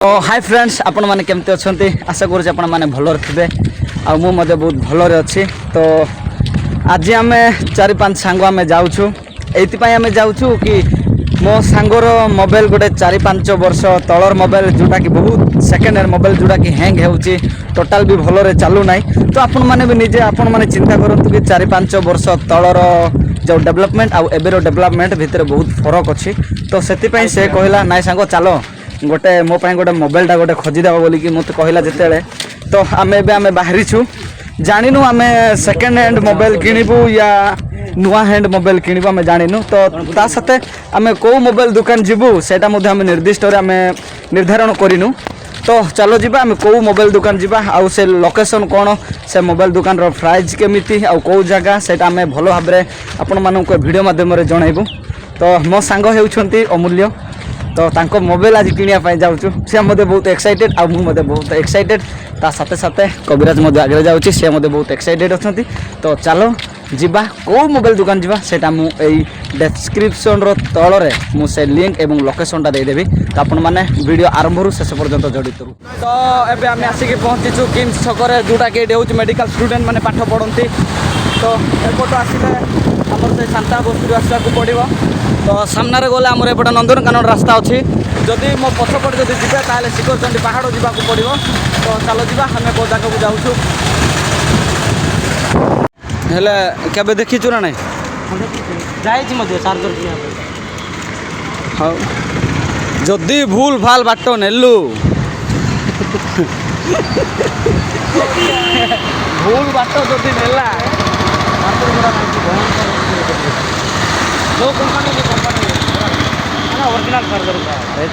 तो hi friends आपण मैंने केमती अच्छा आशा करें भलर थे आ मुझे बहुत भलरे अच्छी। तो आज आम 4-5 सांग आम जाऊँ आम जाऊँ कि मो सांगर मोबाइल गोटे 4-5 वर्ष तलर मोबाइल जोटा कि बहुत सेकेंड हैंड मोबाइल जोटा कि हैंग हो टोटाल भी भलरे चलू ना। तो आपण मैंने भी निजे आपण मैंने चिंता करूँ कि 4-5 वर्ष तलर जो डेवलपमेंट आउ एबेर डेवलपमेंट भितर बहुत फरक अच्छी। तो से कहला नाई सांग चलो गोटे मो गोटे मोबाइलटा गोटे खोजिदेव बोलिकी मत कहला जिते तो आम एम बाहरी छू जानिनु आम सेकेंड हैंड मोबाइल किणबू या नुआ हैंड मोबाइल किणबू आम जानिनु। तो ता साथे आम कौ मोबाइल दुकान जीवु सेटा आम निर्दिष्ट आम निर्धारण करिनु। तो चलो जीवा आम कौ मोबाइल दुकान जीवा आउ से लोकेशन कौन से मोबाइल दुकान रो प्राइस केमिति आउ कौ जगह सेटा आम भल भाव आपण मानक वीडियो माध्यम जणाइबु। तो मो सांग हेउछंती अमूल्य तो तांको मोबाइल आज किनिया जाऊँ सी मत बहुत एक्साइटेड आ मुझे बहुत एक्साइटेड ता साथे साथे कविराज आगे जाऊँगी सी मत बहुत एक्साइटेड अच्छा। तो चलो जीवा कौ मोबाइल दुकान जीवा सेटा मु एई डिस्क्रिप्शन रो तलरे मु से लिंक एवं लोकेशनटा देदेवी। तो आपण मैंने वीडियो आरंभ रू शेष पर्यंत जड़ित रू। तो एबे आम आसिक पहुँचीचु किम्स छक जोटा कि ये मेडिकल स्टूडेंट मैंने पाठ पढ़ती। तो एपट आसिले आमर से शांता बस्ती आसवाक पड़ो। तो सामने गले आमर एपटे नंदनकानन रास्ता अच्छी जदि मो पछपटे जब जीवे ताले शिखरचंडी पहाड़ जावाक पड़ो। तो चलो जी आम कौ जगह जाऊँ हेले केबे देखीचु ना नहीं हाँ जदि भूल भाल बाट नेलु भूल बाट जदि नेला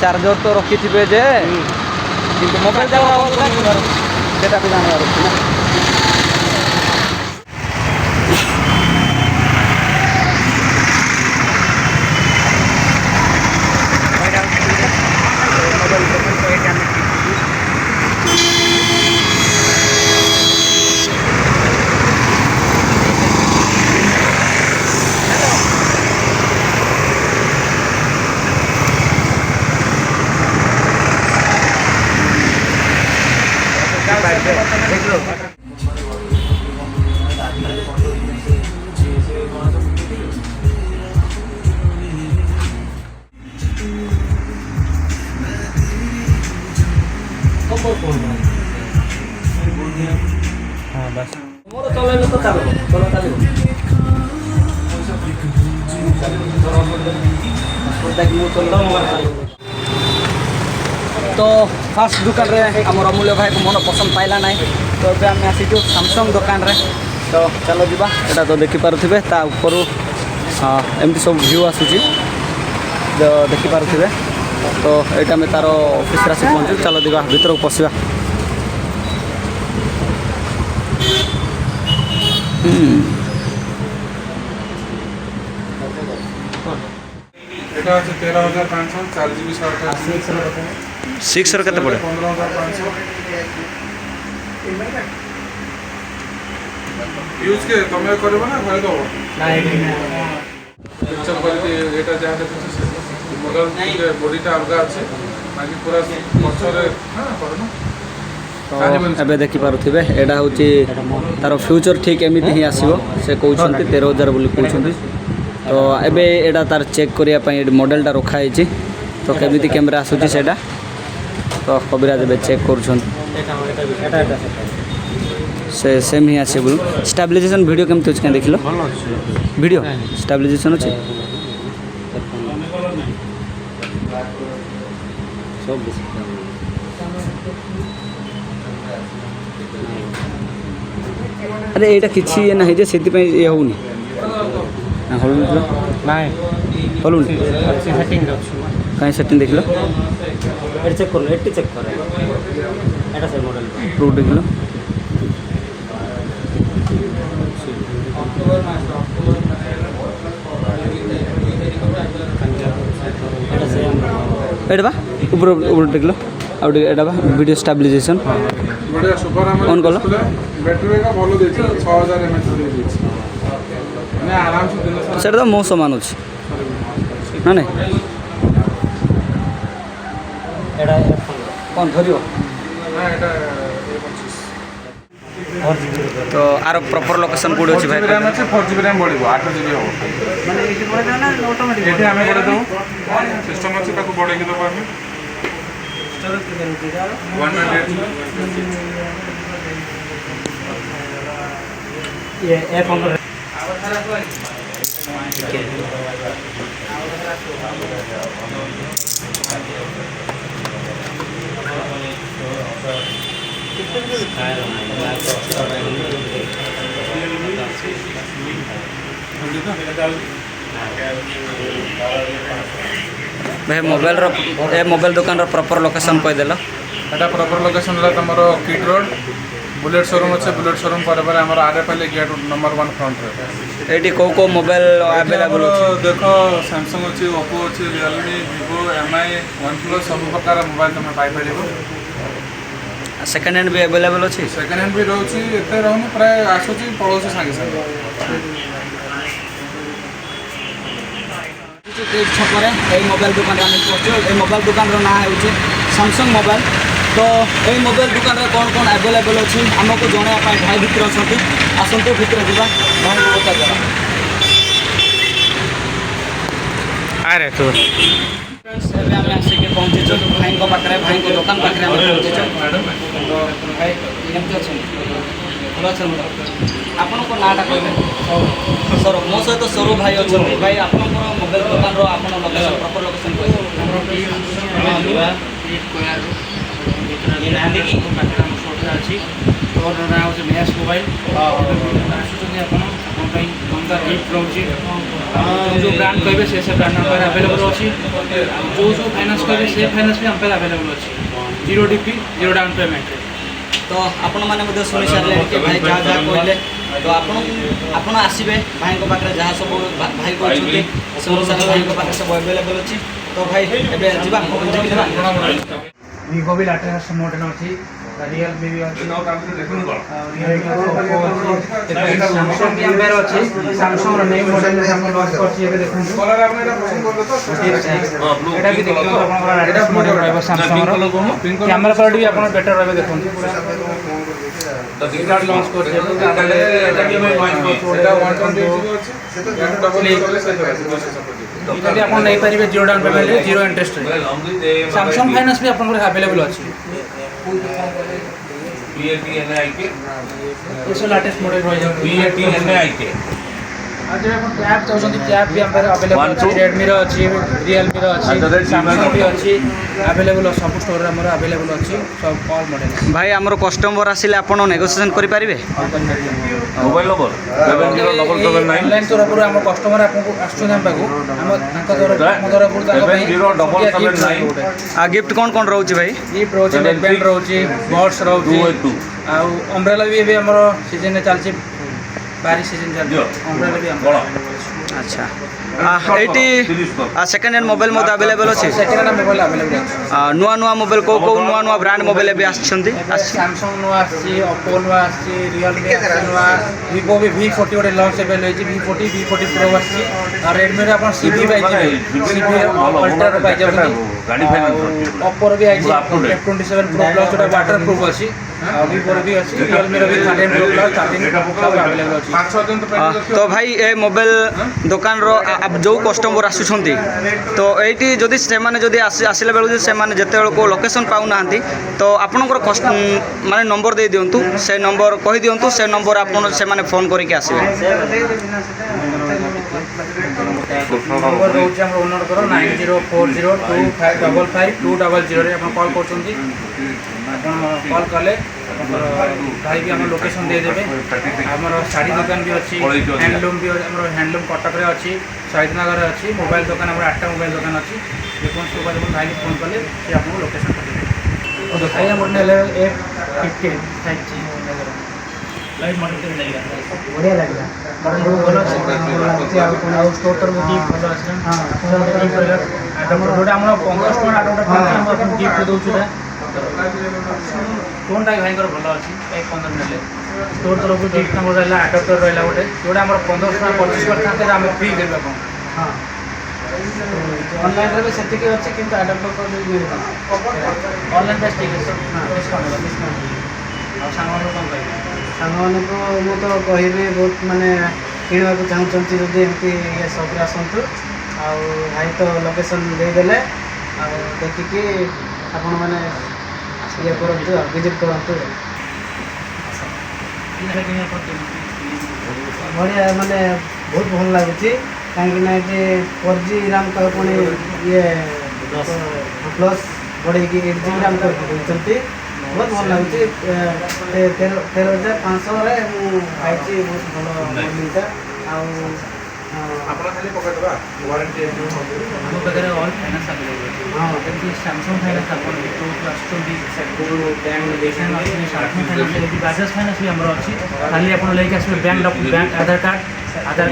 चार्जर तो रखी थे जे किंतु मोबाइल सेटा भी जानार अच्छी। हाँ बस मोर चलेले तो चलो चलो तो फास्ट दुकान रे आम अमूल्य भाई को मन पसंद पाइला ना। तो ये आम आसीचु सैमसंग दुकान रे। तो चलो जीवा एटा तो देखि पारुथिबे ता ऊपर हाँ एमती सब व्यू आसूची देखि पारुथिबे। तो एटा में तार ऑफिस आसी पहुँचू चलो जीवा भीतर को पशिबा। এটা আছে 13500 4GB 6 র কত পড়ে 15500 यूज के তুমি করবে না ঘরে দাও না পিকচার কোয়ালিটি এটা যা দেখছো মডেল বডিটা अलगा আছে বাকি পুরো পছরে হ্যাঁ করো না। एबे देखि पारुथिबे एडा होची तार फ्यूचर ठीक एमिति ही आसीबो से कहउछंती 13000 बोली कहउछंती। तो एबे एडा तार चेक करिया पई मॉडलटा रखा हिची तो केमिति कैमरा आसुची सेटा तो कविराज एबे चेक करूछंती से सेम ही आसे बोल। स्टेबलाइजेशन वीडियो केमति होछ के देखिलो वीडियो स्टेबलाइजेशन अछि सब अरे यहाँ किसी ये ना जे से ये होनी हलुनी कहीं सेटिंग देख लो चेक कर लो चेक कर एटा से मॉडल प्रूफ देख लो एटा बा ऊपर ऊपर देख लो आउ एटा बा वीडियो स्टेबलाइजेशन बढ़िया सुपर एमएलएड ऑन कलो बैटरी का भलो देछि 6000 एमएच देछि माने आराम से दिन सारा सेटा तो मो समान अछि ना नहीं एटा କ'ଣ ଧରିବ? ନା ଏଇଟା A25 ତ ଆର ପ୍ରପର୍ ଲୋକେସନ୍ କେଉଁଠି ଅଛି ଭାଇ? 4GB RAM ଅଛି, 4GB RAM ବଢ଼ିବ, 8GB ହେବ। ଏଠି ଆମେ ବଢ଼େଇ ଦେବୁ, ସିଷ୍ଟମ୍ ଅଛି ତାକୁ ବଢ଼େଇକି ଦେବୁ ଆମେ 128 ये A15 ଭାଇ ମୋବାଇଲ୍ ଦୋକାନର ପ୍ରପର୍ ଲୋକେସନ୍ କହିଦେଲ। এটা প্রপর লোকেশন হল তোমার কিট রোড বুলেট শোরুম আছে, বুলেট শোরুম পরে পরে আমার আরএফএল গেট নম্বর 1 ফ্রন্টরে। এইটি কেউ কেউ মোবাইল আভেলেবল আছে? দেখ স্যামসং আছে, ওপো আছে, রিয়েলমি, ভিভো, এমআই, ওয়ানপ্লস সব প্রকার মোবাইল তুমি পাইপার। সেকেন্ড হ্যান্ড भी আভেলেবল আছে? সেকেন্ড হ্যান্ড भी রয়েছে, এতে রহুনি প্রায় আসুচি পড়ুছি সাଙ୍ଗে সাଙ୍ଗে। ছকরে এই মোবাইল দোকানে আমি পড়ছি। এই মোবাইল দোকানর নাম হচ্ছে স্যামসং মোবাইল। তো এই মোবাইল দোকানে কোণ কোণ আভেলেবল আছে আমাকে জনাইবা পাই ভাই ভিতরে অনেক। আসন্তু ভিতরে যা ভাই পচারা। अरे तो ଏବେ ଆମେ ଆସିକି ପହଞ୍ଚିଛୁ ଭାଇଙ୍କ ପାଖରେ, ଭାଇଙ୍କ ଦୋକାନ ପାଖରେ ଆମେ ପହଞ୍ଚିଛୁ। ତ ଭାଇ କେମିତି ଅଛନ୍ତି? ଭଲ ଅଛନ୍ତି? ଆପଣଙ୍କ ନାଁଟା କହିବେ? ସୌରଭ। ମୋ ସହିତ ସୌରଭ ଭାଇ ଅଛନ୍ତି। ଭାଇ ଆପଣଙ୍କର ମୋବାଇଲ ଦୋକାନର ଆପଣ ଲୋକେସନ୍, ପ୍ରପର୍ ଲୋକେସନ୍ କହିବେ? स्टोर ना हूँ मेस मोबाइल आसुँच आप गिफ्ट रोचे जो ब्रांड कहे से ब्रांड आम आवेलेबल अच्छी। जो जो फाइनान्स कहे से फाइनान्स भी आम आवेलेबल अच्छी, 0 DP 0 डाउन पेमेंट। ତ ଆପଣମାନେ ମଧ୍ୟ ଶୁଣି ସାରିଲେଣି କି ଭାଇ ଯାହା ଯାହା କହିଲେ। ତ ଆପଣ ଆସିବେ ଭାଇଙ୍କ ପାଖରେ ଯାହା ସବୁ ଭାଇ କହିଛନ୍ତି ସେ ଅନୁସାରେ ଭାଇଙ୍କ ପାଖରେ ସବୁ ଆଭେଲେବଲ୍ ଅଛି। ତ ଭାଇ ଏବେ ଯିବା ଦେଖିଦେବା। वीवो भी लेटेस्ट मॉडल अच्छी, रियलमी भी अच्छी, सैमसंग भी अंबेर अच्छी। सैमसंग न्यू मॉडल हम लॉन्च करछि एबे देखु। एटा भी देखियो आपन लेटेस्ट मॉडल रहबो सैमसंग रो। कैमरा क्वालिटी भी आपन बेटर रहबे देखु। डिजिटल लॉन्च करछि एटा भी हम लॉन्च करछि। এটা 128 আছে, এটা ডবল করলে সেই হবে 250। যদি আপন নাই পারিবে 0 डाउन पेमेंट 0 इंटरेस्ट रे। सैमसंग फाइनेंस भी आपन अवेलेबल अच्छी। ये सब लेटेस्ट मॉडल रह जाए। आज अपन टैब चाहते टैब भी अवेलेबल अच्छी, रेडमी रो अच्छी, रियलमी रो अच्छी, सैमसंग भी अच्छी अवेलेबल। सब स्टोर रे हमर अवेलेबल अच्छी सब ऑल मॉडल। ଭାଇ ଆମର କଷ୍ଟମର ଆସିଲେ ଆପଣ ନେଗୋସିଏସନ୍ କରିପାରିବେ? मोबाइल नंबर 7099 ऑनलाइन तरफ हम कस्टमर आपको आसुछन हम पाको हम तांका तरफ हम तरफ तांका भाई 7099 गिफ्ट कौन कौन रहुଛି ଭାଇ? गिफ्ट रोचे, नेक बैंड रोचे, बॉट्स रोचे, 282 आ अम्ब्रेला भी एबे हमर सीजन में चलछि, बारिश सीजन चलछि। अम्ब्रेला भी हम আচ্ছা এইটি সেকেন্ড হ্যান্ড মোবাইল মধ্যে আভেলেবল আছে? सेकंड हैंड मोबाइल अवेलेबल अछि। নূয়া নূয়া মোবাইল কেউ কেউ নূয়া নূয়া ব্রান্ড মোবাইল ଏବେ আসଛନ୍ତି? सैमसंग नुआ आछि, ओप्पो नुआ आछि, रियलमी आछि नुआ, वीवो भी V40 गोटे लॉन्च एबे होइछि, V40 प्रो आछि। और रेडमी रे अपन सीबी पाइ जिवे, सीबी अल्ट्रा रो पाइ जाबो। गाड़ी फाइनेंस ओप्पो रो भी आछि F27 प्रो प्लस जोटा वाटर प्रूफ अछि। और वीवो रो भी अछि, रियलमी रो भी 13 प्रो प्लस 13 सब अवेलेबल अछि। 5-6 दिन तो पहले তো ভাই এই মোবাইল দোকানর যে কষ্টমর আসুচার তো এইটি যদি সেমানে যদি আসলে বেলু সেমানে যেতবেলকু লোকেসন পাও না তো আপনার মানে নম্বর দিয়ে দিও, সে নম্বর কহি দিও, সে নম্বর আপনার সেমানে ফোন করিকি আসবে। नंबर रोचे हम ओनर करो 904025555200 रे अपन कॉल करछंती। अपन कॉल कले भाई भी हम लोकेशन दे देबे। हमर साड़ी दुकान भी अच्छी, हैंडलूम भी हमर हैंडलूम कटक रे अच्छी, शहीद नगर रे अच्छी, मोबाइल दुकान हमर 8टा मोबाइल दुकान अच्छी। जे कोन सुबह अपन भाई फोन कले से आपन लोकेशन कर देबे। तो दिखाई हमर ने F50 5G लाइट मॉडल के लागला, बढ़िया लागला। मॉडल भलो अछि, लागते आ कोन आउट स्टोर तर भी भलो अछि। हां कोन गिफ्ट रहला जोटा हमर 15 टका आटा हम अपन गिफ्ट दोछु रे। कोन टाइप भाईकर भलो अछि 115 नेले स्टोर तरफ गिफ्ट हमर रहला अडप्टर रहला गोटे जोटा हमर 15 टका 25 टका हम फ्री देबे अपन। हां ଅନଲାଇନ୍ରେ ବି ସେତିକି ଅଛି କିନ୍ତୁ ଆଡାପ୍ଟର ବି ମିଳିବ ଅନଲାଇନ୍ ବେଷ୍ଟ ଠିକ୍ ଅଛି ଡିସ୍କାଉଣ୍ଟ ହେବ ଡିସ୍କାଉଣ୍ଟ ଆଉ ସାଙ୍ଗମାନଙ୍କୁ କ'ଣ କହିବେ? ସାଙ୍ଗମାନଙ୍କୁ ମୁଁ ତ କହିବି ବହୁତ ମାନେ କିଣିବାକୁ ଚାହୁଁଛନ୍ତି ଯଦି ଏମିତି ଇଏ ସପ୍ରେ ଆସନ୍ତୁ ଆଉ ଭାଇ ତ ଲୋକେସନ୍ ଦେଇଦେଲେ ଆଉ ଦେଖିକି ଆପଣମାନେ ଇଏ କରନ୍ତୁ ଆଉ ଭିଜିଟ୍ କରନ୍ତୁ ବଢ଼ିଆ ମାନେ ବହୁତ ଭଲ ଲାଗୁଛି କାହିଁକି ନା ଏଠି 4G ରାମ୍ ତ ପୁଣି ଇଏ ପ୍ଲସ୍ ବଢ଼େଇକି 8GB ରାମ୍ କରିକି ଦେଉଛନ୍ତି ବହୁତ ଭଲ ଲାଗୁଛି 13,500ରେ ମୁଁ ପାଇଛି ବହୁତ ଭଲ ମୋବାଇଲଟା ଆଉ ଆପଣ ଖାଲି ପକେଇଦେବା ୱାରେଣ୍ଟି ଆମ ପାଖରେ ଅଲ୍ ଫାଇନାନ୍ସ ଆଭେଲେବଲ୍ ଅଛି ହଁ ଯେମିତି ସାମସଙ୍ଗ ଫାଇନାନ୍ସ ଆପଣ ଯେତେବେଳକୁ ଆସୁଛନ୍ତି ବ୍ୟାଙ୍କ ସାମସଙ୍ଗ ଫାଇନାନ୍ସ ଯେମିତି ବାଜାଜ ଫାଇନାନ୍ସ ବି ଆମର ଅଛି ଖାଲି ଆପଣ ନେଇକି ଆସିବେ ବ୍ୟାଙ୍କ ଆଧାର କାର୍ଡ଼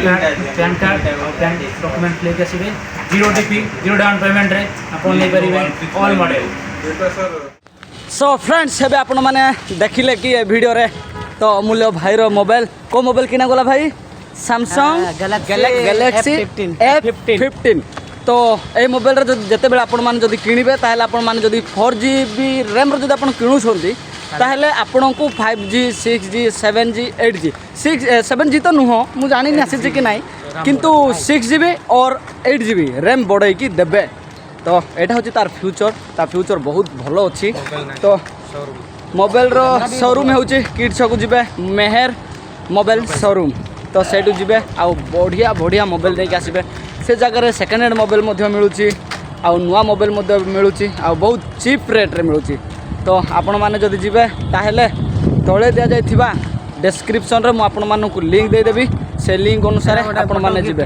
ପ୍ୟାନ୍ କାର୍ଡ଼ ଆଉ ବ୍ୟାଙ୍କ ଡକୁମେଣ୍ଟ ନେଇକି ଆସିବେ 0 DP 0 ଡାଉନ୍ ପେମେଣ୍ଟରେ ଆପଣ ନେଇପାରିବେ ଅଲ୍ ମଡ଼େଲ୍। ଏଇଟା ସାର୍ सो फ्रेंड्स एबे आपण मैंने देखिले कि ए वीडियो रे तो अमूल्य भाईर मोबाइल को मोबाइल किना गला भाई सैमसंग गैलेक्सी F15 तो ए मोबाइल रे जते बेला आपण माने जदी किनिबे ताहेले आपण माने जदी 4GB रैम रे जदी आपण किनुछोंती ताहेले आपण को 5G 6G 7G 8G 7G तो नुह मु जानि नि आसी कि नाही किंतु 6GB और 8GB रैम बढ़ाई की देबे तो यहाँ हूँ तार फ्यूचर बहुत भल अच्छी तो मोबाइल रो शोरूम हूँ किड्स को जी मेहर मोबाइल शोरूम तो सेठू जी आ बढ़िया बढ़िया मोबाइल देके आसबे से जगह सेकेंड हैंड मोबाइल मिलूँ आउ नुआ मोबाइल मिलूँ आ बहुत चीप रेट रे मिलूँ तो आपण मैंने जदि जी ताहले तले दि जाइथिबा डिस्क्रिप्शन रे मु आपण मानकु लिंक देदेवी से लिंक अनुसार आपण माने जिबे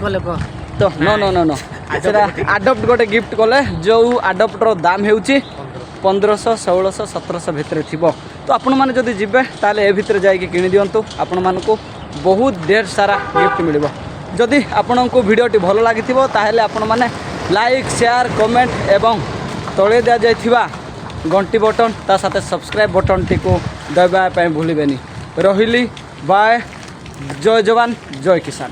तो नो नो नो नो सेटा आडप्ट गोटे गिफ्ट कले जो आडप्टर दाम हेउची 1500 1600 1700 भितर थिबो तो आपण माने जदि जिबे ताले ए भितर जाई के किनि दियंतु आपण मानकु बहुत ढेर सारा गिफ्ट मिलिबो जदि आपनको वीडियोटी भलो लागिथिबो ताहेले आपण माने लाइक शेयर कमेंट एवं तळे दिया जाइथिबा घंटी बटन ता साथे सब्सक्राइब बटन टी को दबाया पय भूलिबेनी रहिली बाय जय जवान जय किसान।